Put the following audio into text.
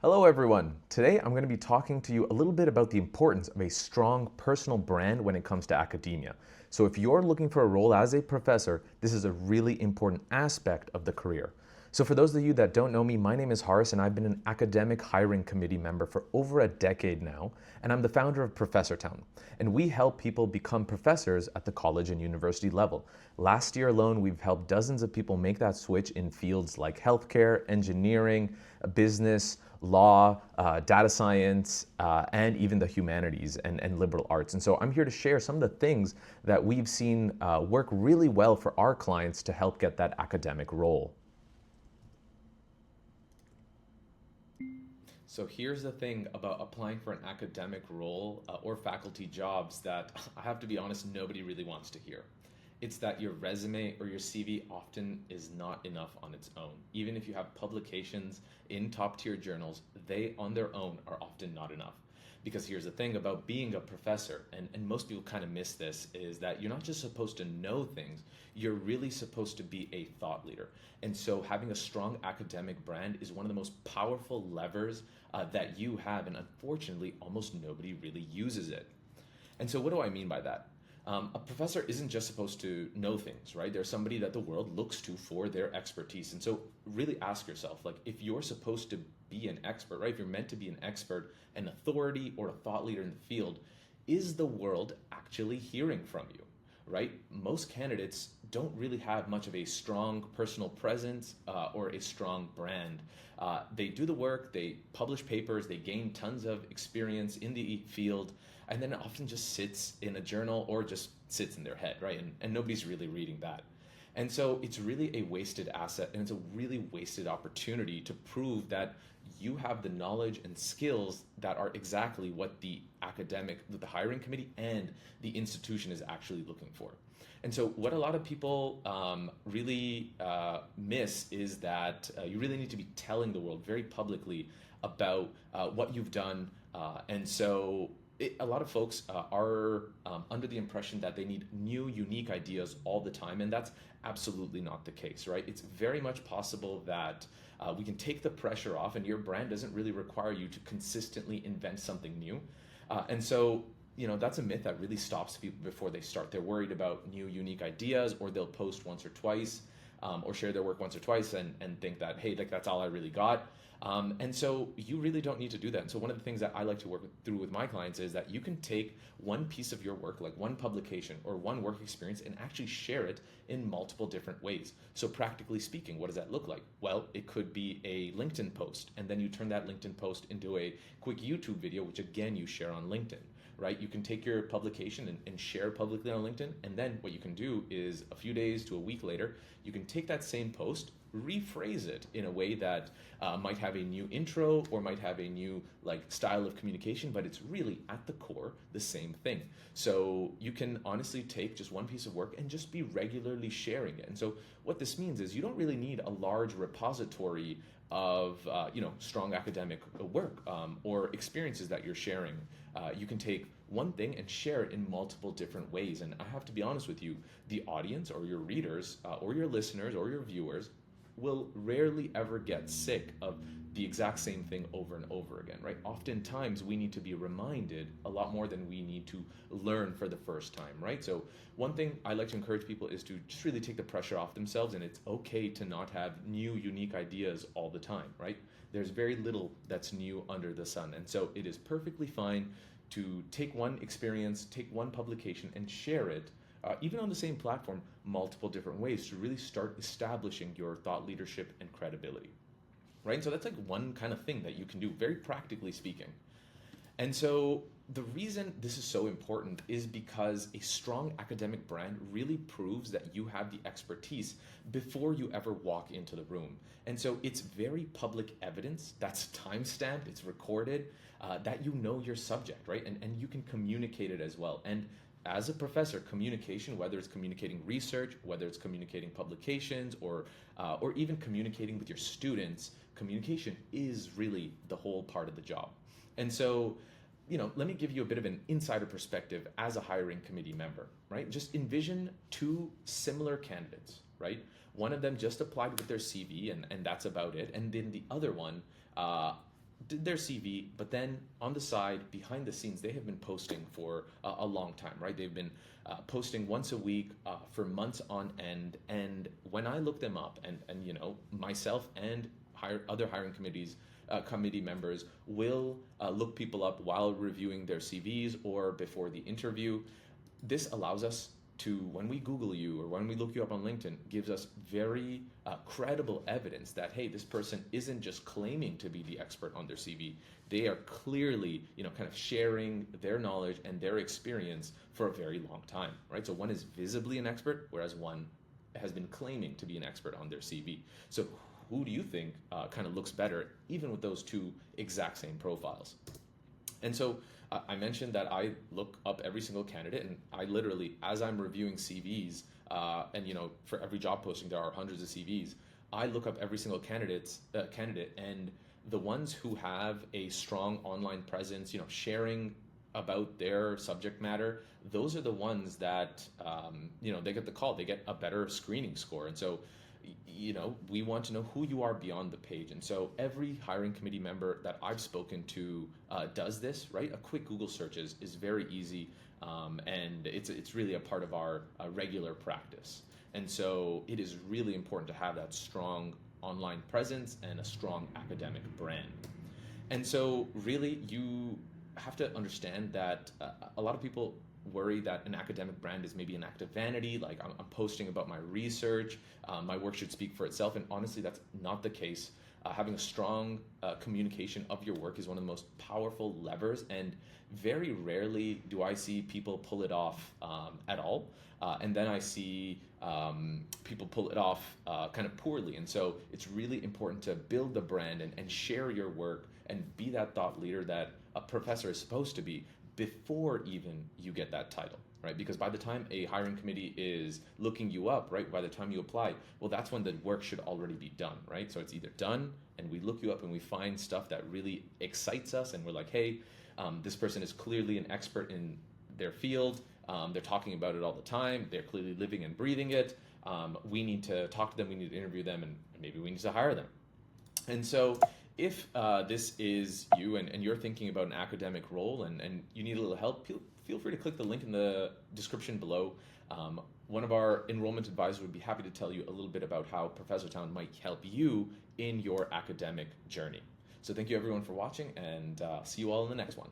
Hello everyone. Today I'm going to be talking to you a little bit about the importance of a strong personal brand when it comes to academia. So if you're looking for a role as a professor, this is a really important aspect of the career. So for those of you that don't know me, my name is Haaris and I've been an academic hiring committee member for over a decade now, and I'm the founder of Professor Town. And we help people become professors at the college and university level. Last year alone, we've helped dozens of people make that switch in fields like healthcare, engineering, business, law, data science, and even the humanities and liberal arts. And so I'm here to share some of the things that we've seen work really well for our clients to help get that academic role. So here's the thing about applying for an academic role or faculty jobs that I have to be honest, nobody really wants to hear. It's that your resume or your CV often is not enough on its own. Even if you have publications in top tier journals, they on their own are often not enough. Because here's the thing about being a professor, and most people kind of miss this, is that you're not just supposed to know things, you're really supposed to be a thought leader. And so having a strong academic brand is one of the most powerful levers that you have, and unfortunately, almost nobody really uses it. And so, what do I mean by that? A professor isn't just supposed to know things, right? They're somebody that the world looks to for their expertise. And so, really ask yourself, like, if you're supposed to be an expert, right? If you're meant to be an expert, an authority, or a thought leader in the field, is the world actually hearing from you, right? Most candidates don't really have much of a strong personal presence or a strong brand. They do the work, they publish papers, they gain tons of experience in the field, and then it often just sits in a journal or just sits in their head, right? And nobody's really reading that. And so it's really a wasted asset and it's a really wasted opportunity to prove that you have the knowledge and skills that are exactly what the hiring committee and the institution is actually looking for. And so, what a lot of people really miss is that you really need to be telling the world very publicly about what you've done. A lot of folks are under the impression that they need new, unique ideas all the time, and that's absolutely not the case, right? It's very much possible that we can take the pressure off, and your brand doesn't really require you to consistently invent something new. That's a myth that really stops people before they start. They're worried about new, unique ideas, or they'll post once or twice, or share their work once or twice, and think that, hey, like that's all I really got. And so you really don't need to do that. And so one of the things that I like to through with my clients is that you can take one piece of your work, like one publication or one work experience, and actually share it in multiple different ways. So practically speaking, what does that look like? Well, it could be a LinkedIn post, and then you turn that LinkedIn post into a quick YouTube video, which again you share on LinkedIn. Right? You can take your publication and share publicly on LinkedIn, and then what you can do is a few days to a week later, you can take that same post, rephrase it in a way that might have a new intro or might have a new style of communication, but it's really at the core the same thing. So you can honestly take just one piece of work and just be regularly sharing it. And so what this means is you don't really need a large repository of strong academic work or experiences that you're sharing. You can take one thing and share it in multiple different ways. And I have to be honest with you, the audience or your readers or your listeners or your viewers will rarely ever get sick of the exact same thing over and over again, right? Oftentimes we need to be reminded a lot more than we need to learn for the first time, right? So one thing I like to encourage people is to just really take the pressure off themselves, and it's okay to not have new, unique ideas all the time, right? There's very little that's new under the sun, and so it is perfectly fine to take one experience, take one publication, and share it even on the same platform, multiple different ways to really start establishing your thought leadership and credibility, right? And so that's like one kind of thing that you can do, very practically speaking. And so the reason this is so important is because a strong academic brand really proves that you have the expertise before you ever walk into the room. And so it's very public evidence that's time-stamped, it's recorded, that you know your subject, right? And you can communicate it as well. And as a professor, communication, whether it's communicating research, whether it's communicating publications, or even communicating with your students, communication is really the whole part of the job. And so, let me give you a bit of an insider perspective as a hiring committee member, right? Just envision two similar candidates, right? One of them just applied with their CV, and that's about it. And then the other one did their CV, but then on the side, behind the scenes, they have been posting for a long time, right? They've been posting once a week for months on end. And when I look them up, and myself and other hiring committee members will look people up while reviewing their CVs or before the interview. This allows us to, when we Google you or when we look you up on LinkedIn, gives us very credible evidence that, hey, this person isn't just claiming to be the expert on their CV. They are clearly, kind of sharing their knowledge and their experience for a very long time, right? So one is visibly an expert, whereas one has been claiming to be an expert on their CV. So who do you think kind of looks better, even with those two exact same profiles? And so I mentioned that I look up every single candidate, and I literally, as I'm reviewing CVs, and for every job posting there are hundreds of CVs, I look up every single candidate, and the ones who have a strong online presence, sharing about their subject matter, those are the ones that they get the call, they get a better screening score. And so we want to know who you are beyond the page. And so every hiring committee member that I've spoken to does this, right? A quick Google search is very easy, and it's really a part of our regular practice. And so it is really important to have that strong online presence and a strong academic brand. And so really you have to understand that a lot of people worry that an academic brand is maybe an act of vanity, like I'm posting about my research, my work should speak for itself, and honestly that's not the case. Having a strong communication of your work is one of the most powerful levers, and very rarely do I see people pull it off at all, and then I see people pull it off kind of poorly. And so it's really important to build the brand and share your work and be that thought leader that a professor is supposed to be before even you get that title, right? Because by the time a hiring committee is looking you up, right, by the time you apply, well, that's when the work should already be done, right? So it's either done and we look you up and we find stuff that really excites us and we're like, hey, this person is clearly an expert in their field. They're talking about it all the time. They're clearly living and breathing it. We need to talk to them. We need to interview them, and maybe we need to hire them. And so if this is you and you're thinking about an academic role and you need a little help, feel free to click the link in the description below. One of our enrollment advisors would be happy to tell you a little bit about how Professor Town might help you in your academic journey. So thank you everyone for watching, and see you all in the next one.